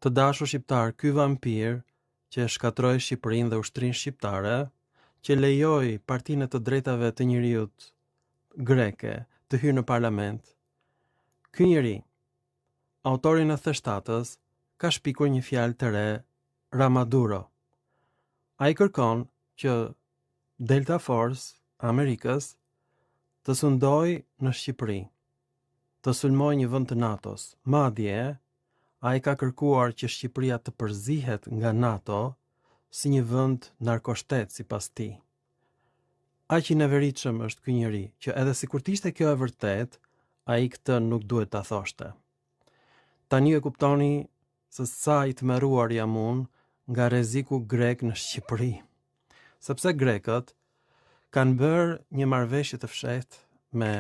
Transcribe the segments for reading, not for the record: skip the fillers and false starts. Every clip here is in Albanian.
Të dashur shqiptar, ky vampir që shkatroi Shqipërinë dhe ushtrinë shqiptare, që lejoi Partinë e të Drejtave të Njerëzit greke të hyrë në parlament, ky njeri, autori në theshtatës, ka shpikur një fjalë të re, Ramaduro. Ai kërkon që Delta Force Amerikës të sundoj në Shqipëri, të sulmoj një vend të NATO-s. Madje ai ka kërkuar që Shqipëria të përzihet nga NATO si një vend narkoshtet sipas tij. Aq i neveritshëm është ky njeri që edhe sikur të ishte kjo e vërtet, ai këtë nuk duhet ta thoshte. Tani e kuptoni se sa i tmerruar jam unë nga rreziku grek në Shqipëri. Sepse grekët kanë bërë një marrëveshje të fshehtë me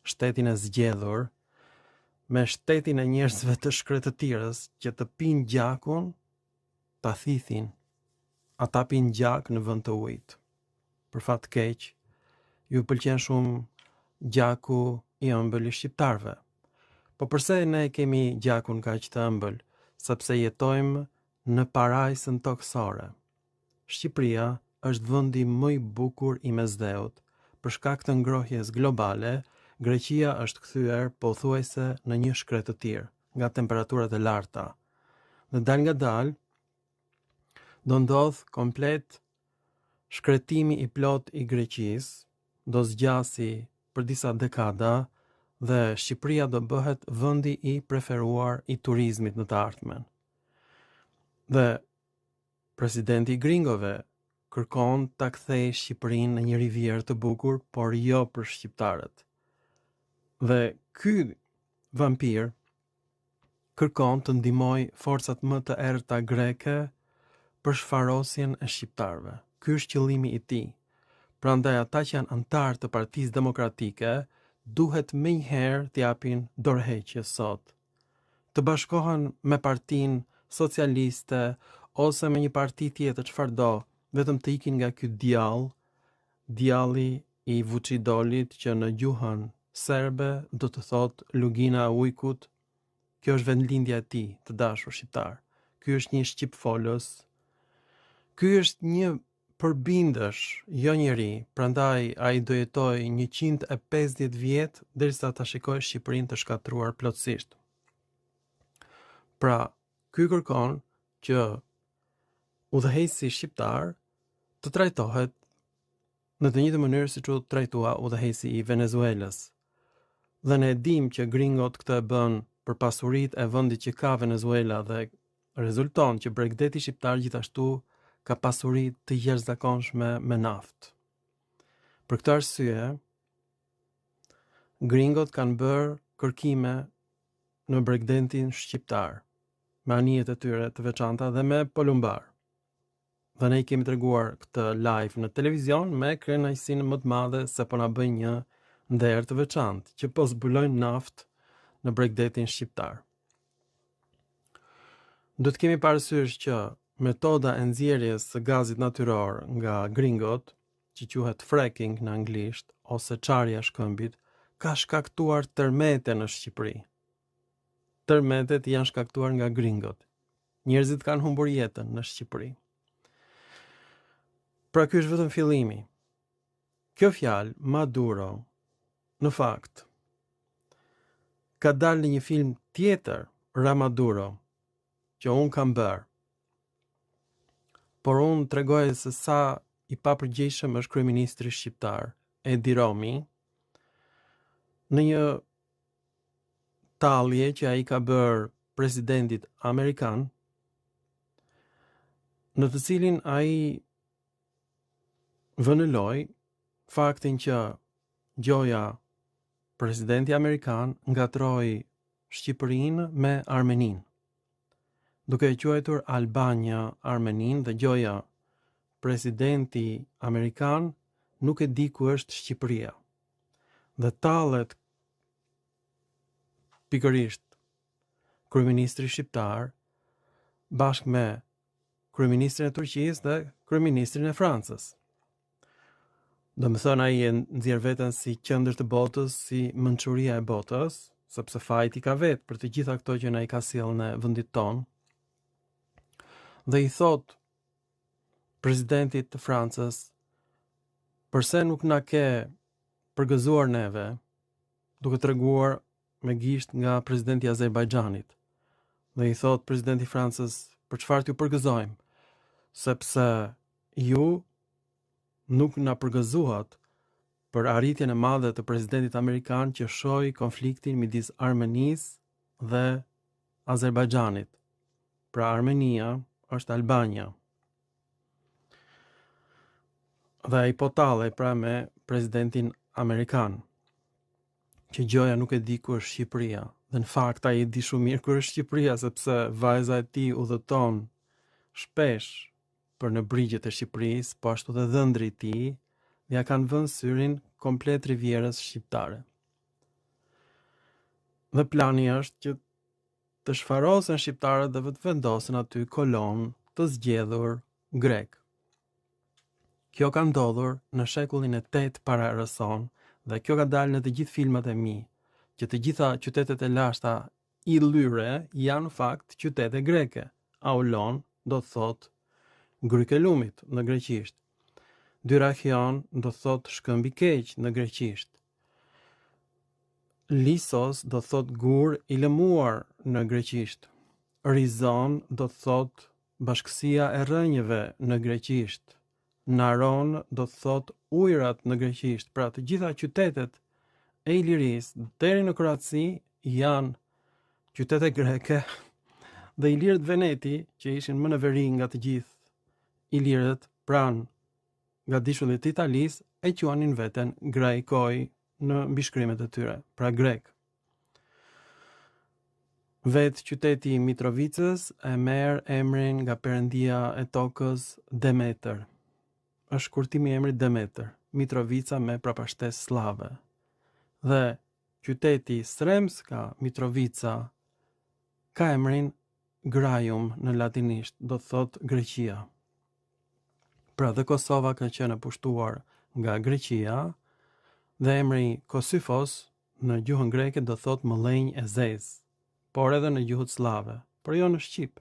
shtetin e zgjedhur, me shtetin e njerëzve të shkretëtirës që të pinë gjakun, ta thithin. Ata pinë gjak në vend të ujit. Për fat keq, ju pëlqen shumë gjaku i ëmbël i shqiptarëve. Po përse ne kemi gjakun kaq të ëmbël? Sepse jetojmë në parajsën toksore. Shqipëria është vendi më i bukur i Mesdheut. Për shkak të ngrohjes globale, Greqia është kthyer pothuajse në një shkretëtir nga temperaturat e larta. Dhe dal nga dal do ndodh komplet shkretimi i plot i Greqisë, do zgjasi për disa dekada dhe Shqipëria do bëhet vendi i preferuar i turizmit në të ardhmen. Dhe presidenti i gringove kërkon ta kthejë Shqipërinë në një rivjerë të bukur, por jo për shqiptarët. Dhe ky vampir kërkon të ndihmoj forcat më të errëta greke për shfarosjen e shqiptarëve. Ky është qëllimi i tij. Prandaj ata që janë antar të Partisë Demokratike duhet menjëherë t'i japin dorëheqje sot. Të bashkohen me Partinë Socialiste ose me një parti tjetër çfarëdo, vetëm të ikin nga ky djalli i Vučidolit që në gjuhën serbe do të thot lugina e ujkut. Kjo është vendlindja e tij, të dashur shqiptar. Ky është një shqip folës. Ky është një përbindësh, jo njeri, prandaj ai do jetoj 150 vjet derisa ta shikojë Shqipërinë të shkatruar plotësisht. Pra, ky kërkon që udhëheqësi shqiptar të trajtohet në të njëjtën mënyrë siç u trajtua udhëheqësi i Venezuelës. Dhe ne dim që gringot këtë e bën për pasuritë e vendit që ka Venezuela dhe rezulton që Bregdeti shqiptar gjithashtu ka pasuri të jashtëzakonshme me naftë. Për këtë arsye, gringot kanë bërë kërkime në Bregdetin shqiptar, me anijet e tyre të veçanta dhe me polumbar. Dhe ne i kemi treguar këtë live në televizion me kënaqësinë më të madhe se po na bën një nder të veçantë që po zbulojnë naftë në Bregdetin shqiptar. Do të kemi parasysh që metoda e nxjerrjes së gazit natyror nga gringot, që quhet fracking në anglisht ose çarja e shkëmbit, ka shkaktuar tërmete në Shqipëri. Tërmetet janë shkaktuar nga gringot. Njerëzit kanë humbur jetën në Shqipëri. Pra ky është vetëm fillimi. Kjo fjalë, Maduro, në fakt, ka dalë në një film tjetër, Ramaduro, që unë kam bërë. Por unë tregoj se sa i papërgjegjshëm është kryeministri shqiptar, Edi Rami, në një tallje që ai ka bërë presidentit amerikan, në të cilin ai vënëloi faktin që gjoja presidenti amerikan ngatroi Shqipërinë me Armeninë, duke e quajtur Albania Armeninë, dhe gjoja presidenti amerikan nuk e di ku është Shqipëria. Dhe tallet pikërisht kryeministri shqiptar bashkë me kryeministrin e Turqisë dhe kryeministrin e Francës. Do më thënë ai e nxjerr veten si qendër të botës, si mençuria e botës, sepse fajti ka vetë për të gjitha këto që na i ka sjellë në vendit tonë. dhe i thot presidentit të Francës, përse nuk na ke përgëzuar neve, duke treguar me gisht nga presidenti i Azerbajxhanit. Dhe i thot presidenti i Francës, për çfarë t'ju përgëzojmë? Sepse ju nuk na përgëzuat për arritjen e madhe të presidentit amerikan që shohi konfliktin midis Armenisë dhe Azerbajxhanit. Pra Armenia është Albania. Dhe ai po tallej pra me presidentin amerikan, që gjoja nuk e di ku është Shqipëria. Dhe në fakt ai e di shumë mirë ku është Shqipëria, sepse vajza e tij udhëton shpesh për në brigjet e Shqipërisë, po ashtu dhe dhëndri i tij, ja kanë vënë syrin komplet rivierës shqiptare. Dhe plani është që të shfarosen shqiptarët dhe të vendosen aty kolon të zgjedhur grek. Kjo ka ndodhur në shekullin e 8 para erës sonë dhe kjo ka dalë në të gjithë filmat e mi, që të gjitha qytetet e lashta illyre janë në fakt qytete greke. Aulon do të thot gryk e lumit në greqisht. Dyrachion do të thot shkëmb i keq në greqisht. Lissos do të thot gur i lëmuar në greqisht. Rizon do të thot bashkësia e rrënjëve në greqisht. Naron do të thot ujrat në greqisht. Pra të gjitha qytetet e Ilirisë deri në Kroaci janë qytete greke dhe Ilirët Veneti, që ishin më në veri nga të gjithë Ilirët pranë nga dishullit të Italisë, e quanin veten Graikoi në mbishkrimet e tyre, pra grek. Vetë qyteti i Mitrovicës e merr emrin nga perëndia e tokës Demeter. Është kurtimi i emrit Demeter, Mitrovica me prapashtesë slave. Dhe qyteti Sremska Mitrovica ka emrin Graium në latinisht, do të thot Greqia. Pra dhe Kosova ka qenë e pushtuar nga Greqia dhe emri Kosifos në gjuhën greke do thot mëllenj e zezë, por edhe në gjuhët slave, por jo në shqip.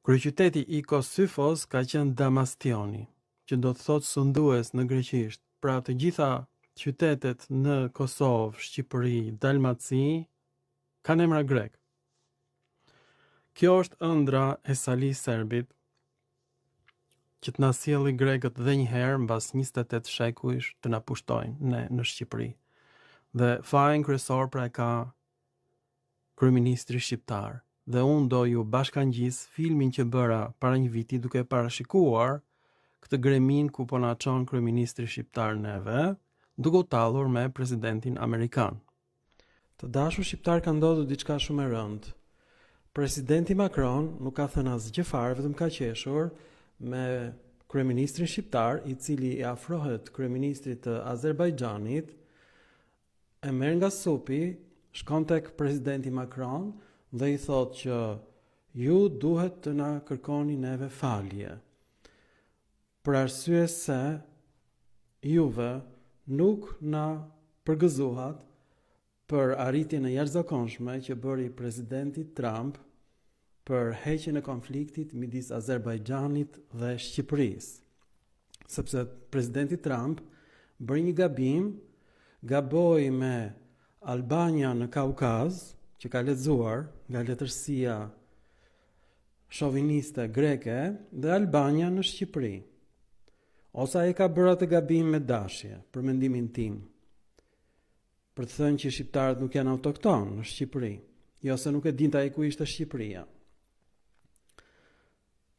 Kryeqyteti i Kosifos ka qenë Damastioni, që do të thot sundues në greqisht. Pra të gjitha qytetet në Kosovë, Shqipëri, Dalmaci kanë emra grek. Kjo është ëndra e Sali Serbit, që të na sjelli grekët dhe një herë mbas 28 shekujsh të na pushtojnë ne në Shqipëri. Dhe fajin kryesor pra e ka kryeministri shqiptar. Dhe unë do ju bashkangjis filmin që bëra para një viti duke parashikuar këtë gremin ku po na çon kryeministri shqiptar neve, duke u tallur me presidentin amerikan. Të dashur shqiptar, ka ndodhur diçka shumë e rëndë. Presidenti Macron nuk ka thënë asgjë fare, vetëm ka qeshur me kryeministrin shqiptar, i cili i afrohet kryeministrit të Azerbajxhanit, e merr nga supi, shkon tek presidenti Macron dhe i thot që ju duhet të na kërkoni neve falje, për arsye se juve nuk na përgëzuat për arritjen e jashtëzakonshme që bëri presidenti Trump për heqjen e konfliktit midis Azerbajxhanit dhe Shqipërisë. Sepse presidenti Trump bëri një gabim, gaboi me Albania në Kaukaz, që ka lexuar nga letërsia shoviniste greke, dhe Albania në Shqipëri. Ose ai ka bërë atë gabim me dashje, për mendimin tim, për të thënë që shqiptarët nuk janë autokton në Shqipëri, jo se nuk e dinte ai ku ishte Shqipëria.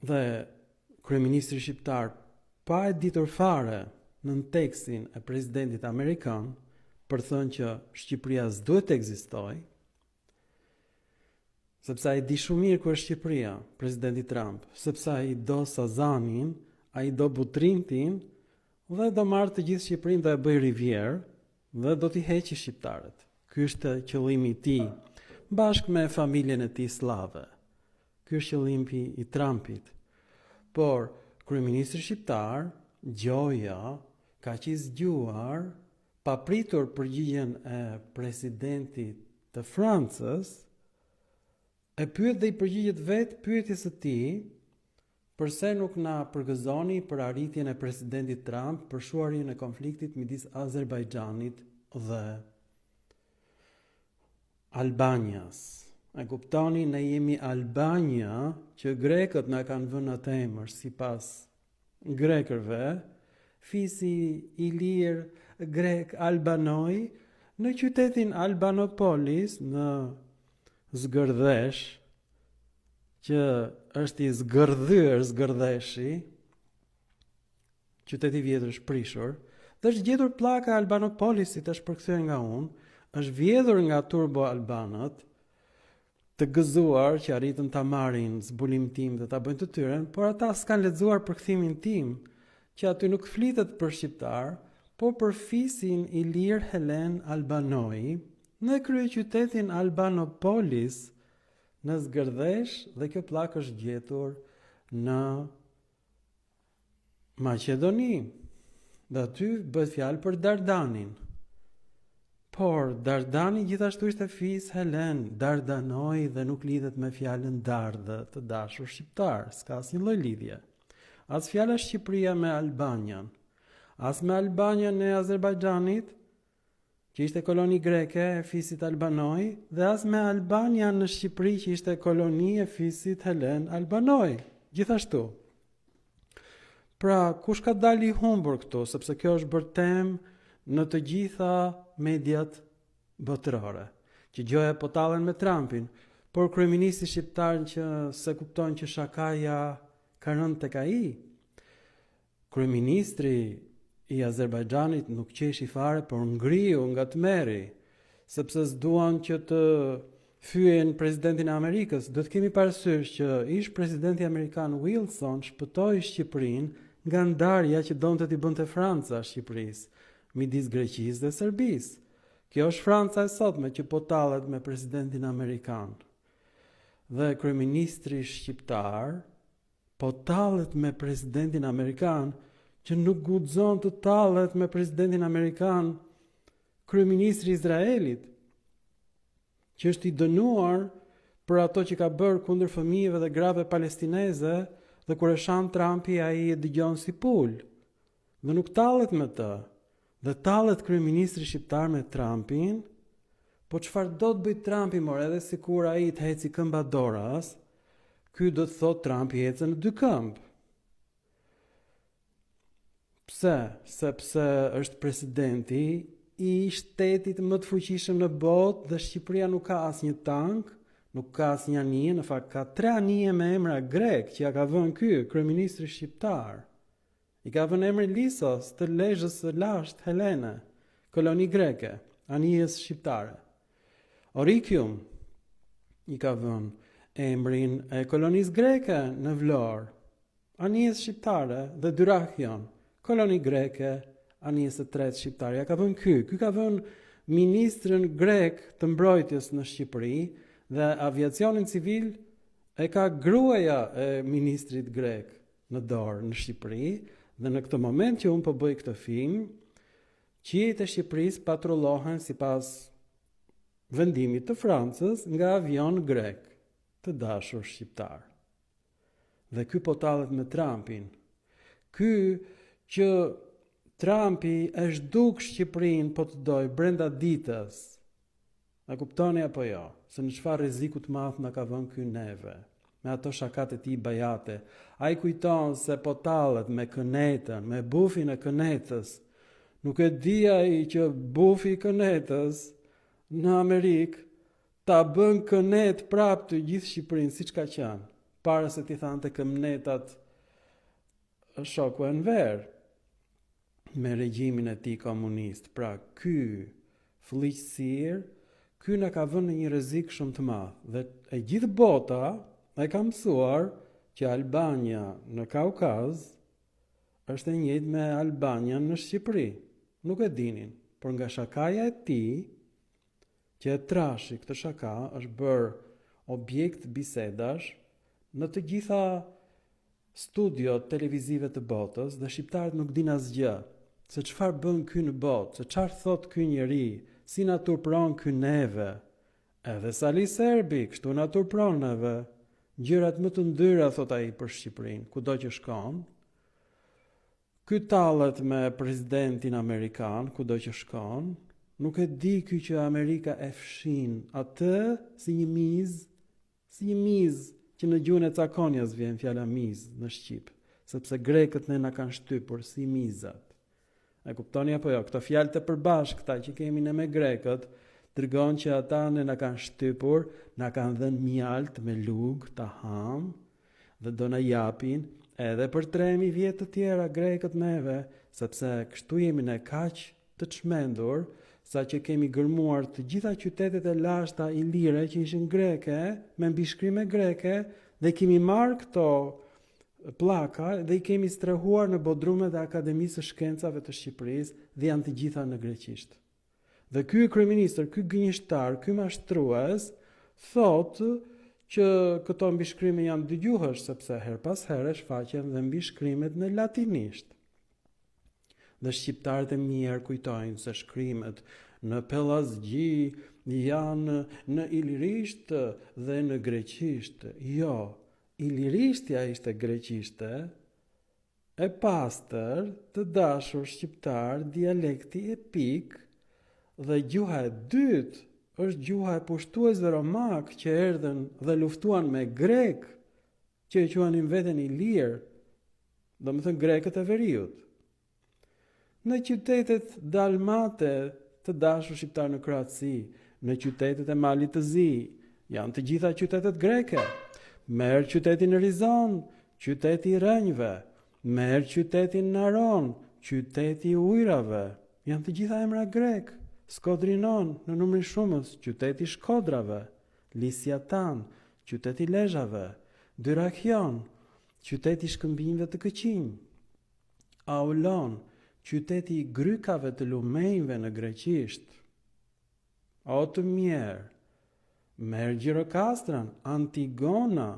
Dhe kryeministri shqiptar, pa e ditur fare në tekstin e presidentit amerikan, për të thënë që Shqipëria s'duhet të ekzistojë, sepse ai di shumë mirë ku është Shqipëria, presidenti Trump, sepse ai do Sazanin, ai do Butrintin dhe do marrë të gjithë Shqipërinë dhe e bëj rivierë dhe do t'i heqë shqiptarët. Ky është qëllimi i tij, bashkë me familjen e tij slave. Ky është qëllimi i Trumpit. Por kryeministri shqiptar, gjoja, ka që i zgjuar, pa pritur përgjigjen e presidentit të Francës, E pyet dhe i përgjigjet vetë pyetjes së tij, përse nuk na përgëzoni për arritjen e presidentit Trump për shuarjen e konfliktit midis Azerbajxhanit dhe Albanias. E kuptoni, ne jemi Albania, që grekët na kanë vënë atë emër sipas grekërve, fisi i lirë grek Albanoi në qytetin Albanopolis në Zgërdesh, që është i zgërdhyer Zgërdeshi, qyteti vjetër është prishur, dhe është gjetur pllaka Albanopolisit, është përkthyer nga unë, është vjedhur nga turbo albanët, të gëzuar që arritën ta marrin zbulim tim dhe ta bëjnë të tyren, por ata s'kan lexuar përkthimin tim, që aty nuk flitet për shqiptar, por për fisin i lirë Helen Albanoi në kryeqytetin Albanopolis në Zgërdesh, dhe kjo pllakë është gjetur në Maqedoni. Dhe aty bëhet fjalë për Dardanin. Por Dardani gjithashtu ishte fis Helen, Dardanoi, dhe nuk lidhet me fjalën dardhë të dashur shqiptar, s'ka asnjë lloj lidhje. As fjala Shqipëria me Albanian, as me Albanian e Azerbajxhanit, që ishte koloni greke e fisit Albanoi, dhe as me Albania në Shqipëri, që ishte koloni e fisit Helen Albanoi. Gjithashtu. Pra, kush ka dali humbur këtu, sepse kjo është bërë temë në të gjitha mediat botërore, që gjoja po tallen me Trumpin, por kryeministi shqiptar që se kupton që shakaja ka rënë tek ai. Kryeministri i Azerbajxhanit nuk qeshi fare, por ngriu nga tmerri, sepse s'duan që të fyen presidentin e Amerikës. Do të kemi parasysh që ish presidenti amerikan Wilson shpëtoi Shqipërinë nga ndarja që donte t'i bënte Franca Shqipërisë midis Greqisë dhe Serbisë. Kjo është Franca e sotme që po tallet me presidentin amerikan. Dhe kryeministri shqiptar po tallet me presidentin amerikan, që nuk guxon të tallet me presidentin amerikan kryeministri i Izraelit, që është i dënuar për ato që ka bërë kundër fëmijëve dhe grave palestineze, dhe kur e shan Trumpi ai e dëgjon si pul. Dhe nuk tallet me të. Dhe tallet kryeministri shqiptar me Trumpin, po çfarë do të bëj Trumpi, more, edhe sikur ai të heci këmba doras, ky do të thotë Trumpi ecën në dy këmbë. Pse? Sepse është presidenti i shtetit më të fuqishëm në botë dhe Shqipëria nuk ka asnjë tank, nuk ka asnjë anije, në fakt ka 3 anije me emra grek që ja ka vënë ky kryeministri shqiptar. I ka vënë emrin Lisos, të Lezhës së Lashtë Helene, koloni greke, anijes shqiptare. Orikium i ka vënë emrin e kolonisë greke në Vlorë, anijes shqiptare, dhe Dyrachion, koloni greke, anijes së tretë shqiptare. Ja ka vënë ky ka vënë ministrin grek të mbrojtjes në Shqipëri, dhe aviacionin civil e ka gruaja e ministrit grek në dorë në Shqipëri. Dhe në këtë moment që unë po bëj këtë film, qiejt e Shqipërisë patrullohen sipas vendimit të Francës nga avion grek të dashur shqiptar. Dhe ky po tallet me Trumpin. Ky që Trumpi e zhduk Shqipërinë po të doj brenda ditës. A kuptoni apo jo? Se në çfarë rreziku të madh na ka vënë ky neve. Me ato shakat e tij bajate. Ai kujton se po tallet me kënetën, me bufin e kënetës. Nuk e di ai që bufi i kënetës në Amerikë ta bën kënet prap të gjithë Shqipërinë, siç ka qenë, para se t'i thante kënetat shoku Enver me regjimin e tij komunist. Pra ky fëllëqësir, ky na ka vënë në një rrezik shumë të madh, dhe e gjithë bota e ka mësuar që Albania në Kaukaz është e njëjtë me Albania në Shqipëri. Nuk e dinin, por nga shakaja e tij, që e trashi këtë shaka, është bërë objekt bisedash në të gjitha studiot televizive të botës, dhe shqiptarët nuk din asgjë se çfarë bën ky në botë, se çfarë thot ky njeri, si na turpron ky neve, Edhe Sali Serbi, kështu na turproneve, gjërat më të ndyra, thot ai për Shqipërinë, kudo që shkon. Ky tallet me presidentin amerikan, kudo që shkon, nuk e di ky që Amerika e fshin atë si një miz, që në gjuhën e Cakonjas vjen fjala miz në Shqip, sepse grekët ne na kanë shtypur si mizat. E kuptoni apo jo? Këto fjalë të përbashkëta që kemi ne me grekët, tregon që ata ne na kanë shtypur, na kanë dhënë mjalt me lugë ta ham dhe do na japin edhe për 3000 vjet të tjera grekët neve, sepse kështu jemi ne kaq të çmendur sa që kemi gërmuar të gjitha qytetet e lashta ilire që ishin greke, me mbishkrime greke, dhe kemi marrë këto pllaka dhe i kemi strehuar në bodrumet e Akademisë së Shkencave të Shqipërisë dhe janë të gjitha në greqisht. Dhe ky kryeministër, ky gënjeshtar, ky mashtrues thotë që këto mbishkrime janë dëgjuhësh sepse her pas here shfaqen dhe mbishkrimet në latinisht. Dhe shqiptarët e mirë kujtojnë se shkrimet në pellazgji janë në ilirisht dhe në greqisht. Jo, ilirishtja ishte greqishte, e pastër, të dashur shqiptar, dialekti epik, dhe gjuha e dytë është gjuha e pushtuesve romak që erdhën dhe luftuan me grek, që e quanin veten ilir, domethënë grekët e veriut. Në qytetet dalmate të dashur shqiptar në Kroaci, në qytetet e Malit të Zi, janë të gjitha qytetet greke. Merë qytetin Rizon, qyteti i Rënjve, merë qytetin Naron, qyteti i Ujrave, janë të gjitha emra grek. Skodrinon në numrin shumës, qyteti i Shkodrave, Lisjatan, qyteti i Lezhave, Dyrakion, qyteti i shkëmbinjve të Këqinj, Aulon, qyteti i grykave të lumenjve në greqisht. O të mjerë, merë Gjirokastran, Antigona,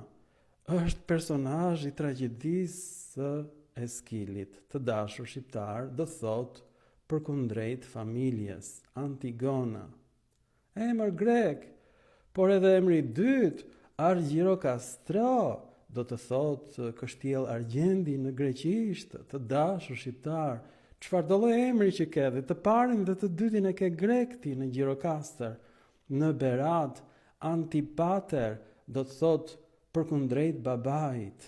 është personazh i tragjedisë së Eskilit, të dashur shqiptar, do thotë përkundrejt familjes, Antigona. Emër grek, por edhe emri i dytë, Argjirokastro, do të thotë kështjell argjendi në greqisht, të dashur shqiptar. Çfarë do lloj emri që ke, dhe të parin dhe të dytin e ke grekti në Gjirokastër. Në Berat, Antipater, do të thotë përkundrejt babait.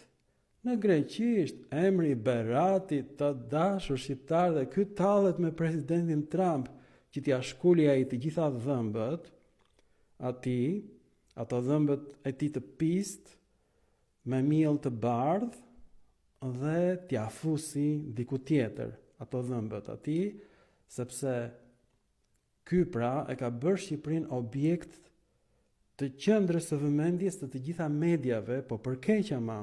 Në greqisht, emri Beratit, të dashur shqiptar, dhe ky tallet me presidentin Trump, që t'ia shkuli ai të gjitha dhëmbët, ato dhëmbët e tij të pist, me miell të bardh, dhe t'ia fusi diku tjetër ato dhëmbët atij, sepse ky pra e ka bërë Shqipërinë objekt të qendrës së vëmendjes të gjitha mediave, po për keq ama.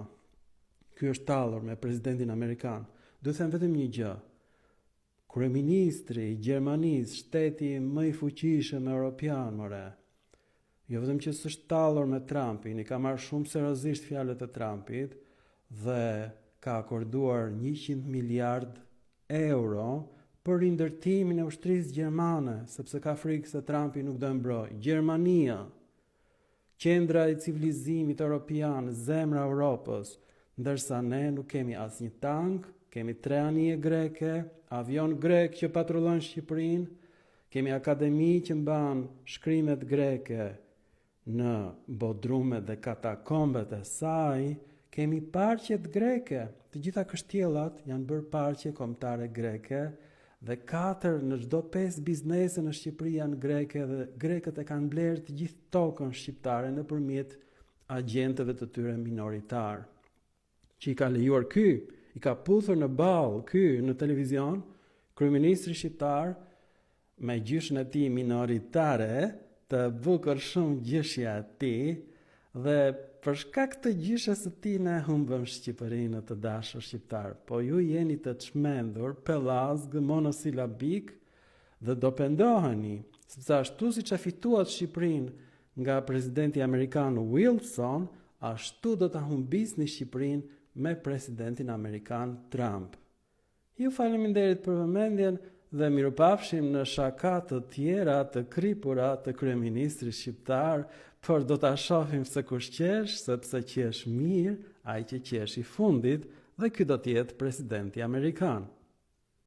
Ky është tallur me presidentin amerikan. Do të them vetëm një gjë. Kryeministri i Gjermanisë, shteti më i fuqishëm europian, more. Jo vetëm që s'është tallur me Trumpin, i ka marrë shumë seriozisht fjalët e Trumpit dhe ka akorduar 100 miliard euro për rindërtimin e ushtrisë gjermane, sepse ka frikë se Trumpi nuk do mbrojë. Gjermania, qendra e civilizimit europian, zemra e Europës, ndërsa ne nuk kemi asnjë tank, kemi 3 anije greke, avion grek që patrullon Shqipërinë, kemi akademi që mban shkrimet greke në bodrumet dhe katakombet e saj, kemi parqet greke, të gjitha kështjellat janë bërë parqe kombëtare greke, dhe 4 në çdo 5 biznese në Shqipëri janë greke, dhe grekët e kanë blerë të gjithë tokën shqiptare nëpërmjet agjentëve të tyre minoritar. Që i ka lejuar ky, i ka puthur në ball ky në televizion, kryeministri shqiptar me gjyshën e tij minoritare, të bukur shumë gjyshja e tij, dhe për shkak të gjyshës së tij ne humbëm Shqipërinë, të dashur shqiptar. Po ju jeni të çmendur, pellazg, monosilabik dhe do pendoheni, sepse ashtu siç e fituat Shqipërinë nga presidenti amerikan Wilson, ashtu do ta humbisni Shqipërinë me presidentin amerikan Trump. Ju faleminderit për vëmendjen, dhe mirupafshim në shaka të tjera të kripura të kryeministrit shqiptar, por do ta shohim se kush qesh, sepse qesh mirë ai që qesh i fundit, dhe ky do të jetë presidenti amerikan.